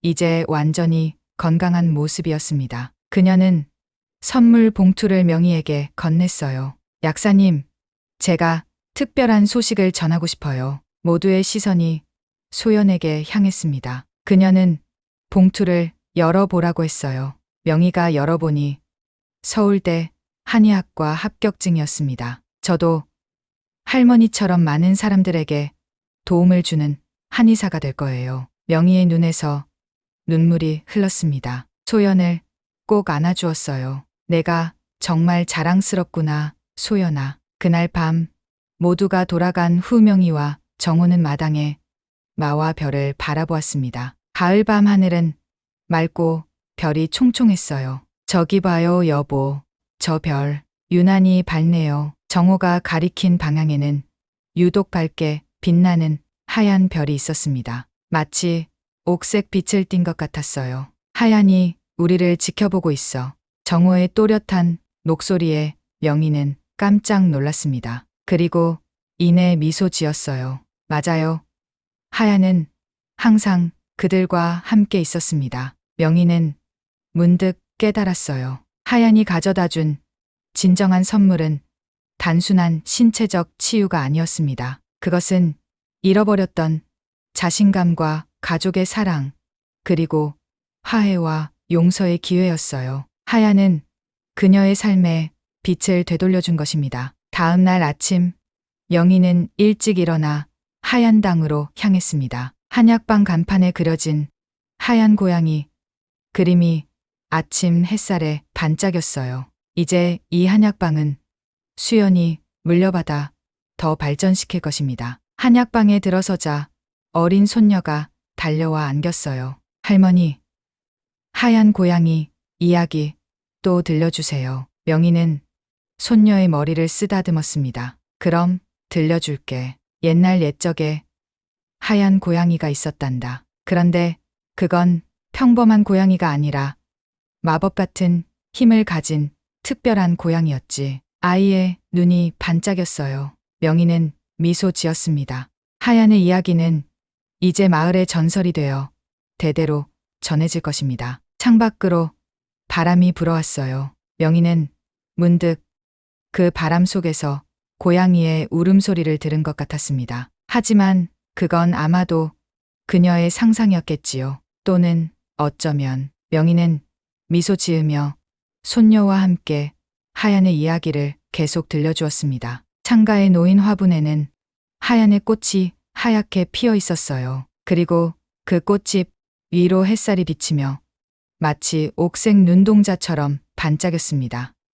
이제 완전히 건강한 모습이었습니다. 그녀는 선물 봉투를 명희에게 건넸어요. 약사님, 제가 특별한 소식을 전하고 싶어요. 모두의 시선이 소연에게 향했습니다. 그녀는 봉투를 열어보라고 했어요. 명희가 열어보니 서울대 한의학과 합격증이었습니다. 저도 할머니처럼 많은 사람들에게 도움을 주는 한의사가 될 거예요. 명희의 눈에서 눈물이 흘렀습니다. 소연을 꼭 안아주었어요. 내가 정말 자랑스럽구나, 소연아. 그날 밤 모두가 돌아간 후 명희와 정호는 마당에 마와 별을 바라보았습니다. 가을밤 하늘은 맑고 별이 총총했어요. 저기 봐요, 여보. 저 별 유난히 밝네요. 정호가 가리킨 방향에는 유독 밝게 빛나는 하얀 별이 있었습니다. 마치 옥색 빛을 띤 것 같았어요. 하얀이 우리를 지켜보고 있어. 정호의 또렷한 목소리에 명희는 깜짝 놀랐습니다. 그리고 이내 미소 지었어요. 맞아요. 하얀은 항상 그들과 함께 있었습니다. 명희는 문득 깨달았어요. 하얀이 가져다 준 진정한 선물은 단순한 신체적 치유가 아니었습니다. 그것은 잃어버렸던 자신감과 가족의 사랑, 그리고 화해와 용서의 기회였어요. 하얀은 그녀의 삶에 빛을 되돌려준 것입니다. 다음 날 아침, 영희는 일찍 일어나 하얀 방으로 향했습니다. 한약방 간판에 그려진 하얀 고양이 그림이 아침 햇살에 반짝였어요. 이제 이 한약방은 수연이 물려받아 더 발전시킬 것입니다. 한약방에 들어서자 어린 손녀가 달려와 안겼어요. 할머니, 하얀 고양이 이야기 또 들려주세요. 명희는 손녀의 머리를 쓰다듬었습니다. 그럼 들려줄게. 옛날 옛적에 하얀 고양이가 있었단다. 그런데 그건 평범한 고양이가 아니라 마법 같은 힘을 가진 특별한 고양이였지. 아이의 눈이 반짝였어요. 명희는 미소 지었습니다. 하얀의 이야기는 이제 마을의 전설이 되어 대대로 전해질 것입니다. 창밖으로 바람이 불어왔어요. 명희는 문득 그 바람 속에서 고양이의 울음소리를 들은 것 같았습니다. 하지만 그건 아마도 그녀의 상상이었겠지요. 또는 어쩌면 명희는 미소 지으며 손녀와 함께 하얀의 이야기를 계속 들려주었습니다. 창가에 놓인 화분에는 하얀의 꽃이 하얗게 피어 있었어요. 그리고 그 꽃잎 위로 햇살이 비치며 마치 옥색 눈동자처럼 반짝였습니다.